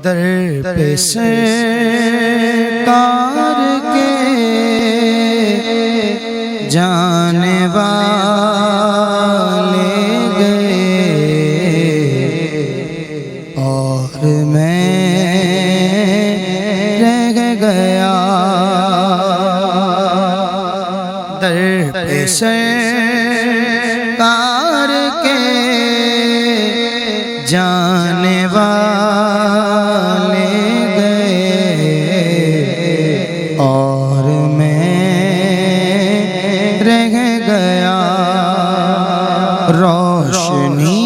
در پہ سرکار کے جانے والے گئے اور میں رہ گیا در پہ سرکار کے جانے والے گئے اور میں رہ گیا روشنی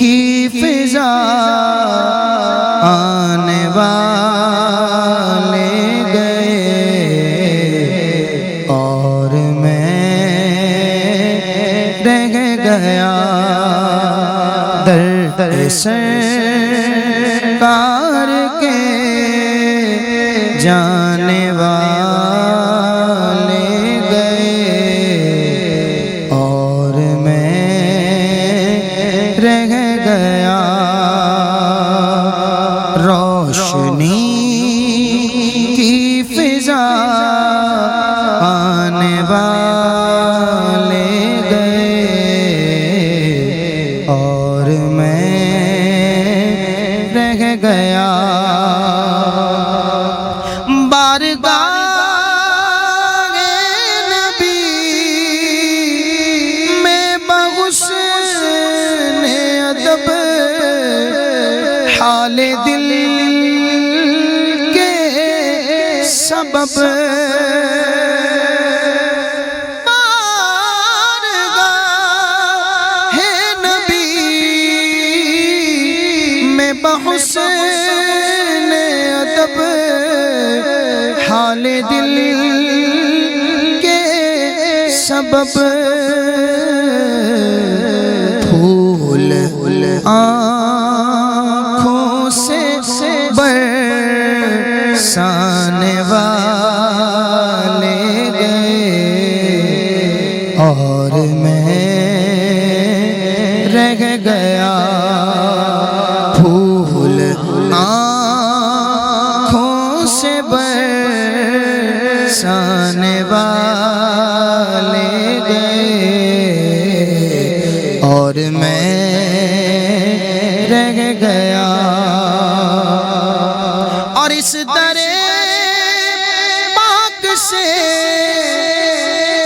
کی فضا آنے والے گئے اور میں رہ گیا در سرکار کے جانے والے گئے اور میں رہ گیا روشنی کی فضا آنے والے گئے اور میں رہ گیا بارگاہ نبی میں بحسن ادب حال دل کے سبب بارگاہ نبی میں بحسن ادب حال دل کے سبب پھول آنکھوں سے برسانے والے گئے اور میں رہ گیا پھول آنکھوں سے برسانے والے گئے اور میں رہ گیا اور اس در پاک سے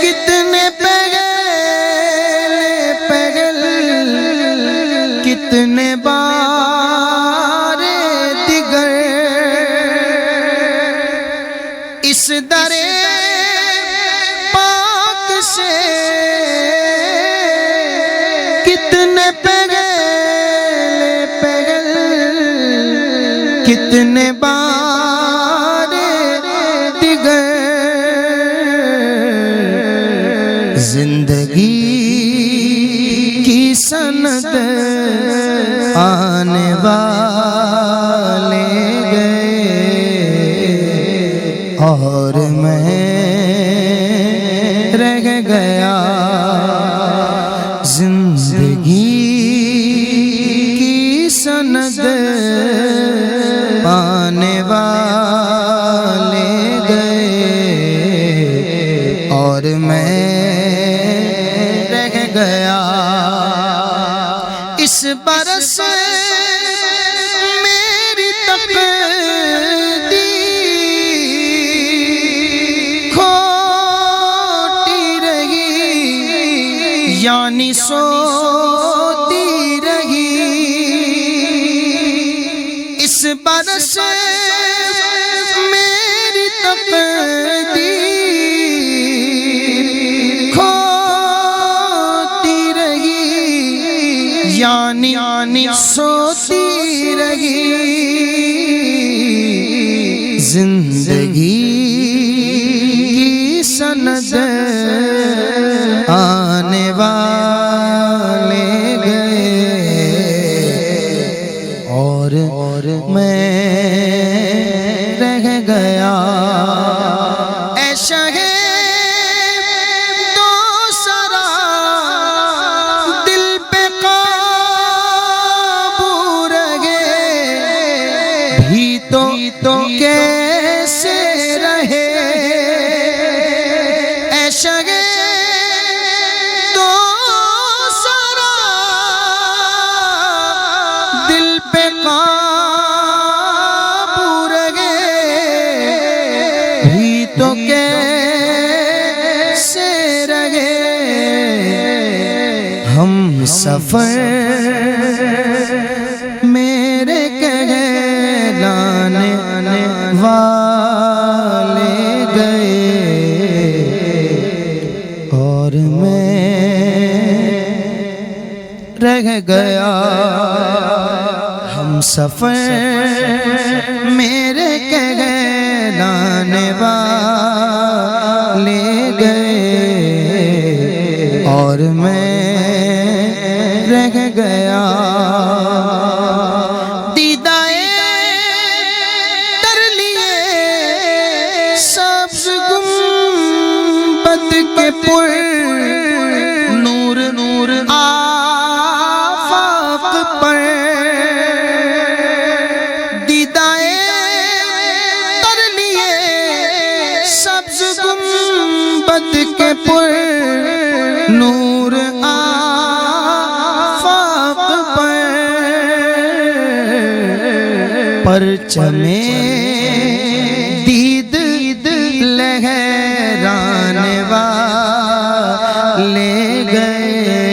کتنے پگل کتنے بار دیگر اس در پاک سے کتنے پگل کتنے بار دیگر زندگی کی سند آنے والے گئے اور میں رہ گیا زندگی کی سند آنے والے گئے اور میں رہ گیا اس برس میری تقدیر کھوٹی رہی یعنی سوتی رہی اس برس میری تقدیر کھوتی رہی یعنی سوتی رہی زندگی کی سند آنے والے گئے اور میں رہ گیا اے شاہ دو سرا دل پہ قابو رہے سفر میرے کہلانے والے گئے اور میں رہ گیا ہم سفر میرے کہلانے والے گئے اور میں رہ گیا دیدائے کر لیے سبز گنبد کے پر نور نور آفاق پر دیدائے کر لیے سبز گنبد کے پر نور آفاق پر پرچم دید لہرانے والے گئے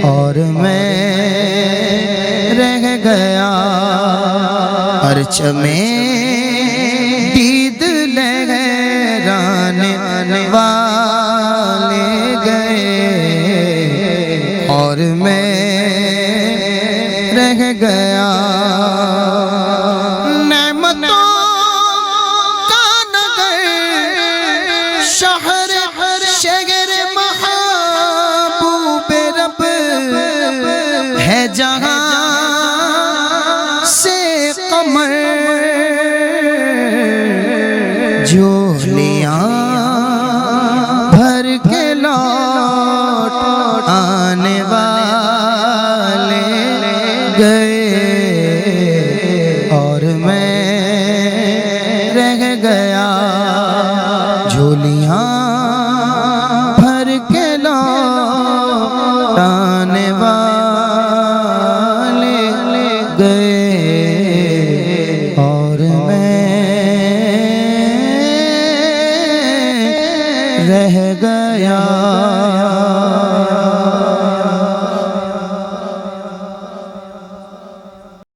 اور میں رہ گیا پرچم دید لہرانے والے گئے اور میں رہ گیا نعمتوں کا نگر شہر محبوب رب ہے جہاں سے قمر جھولیاں بھر کے لوٹ آنے والے گئے اور میں رہ گیا جھولیاں بھر کے لوٹ آنے والے گئے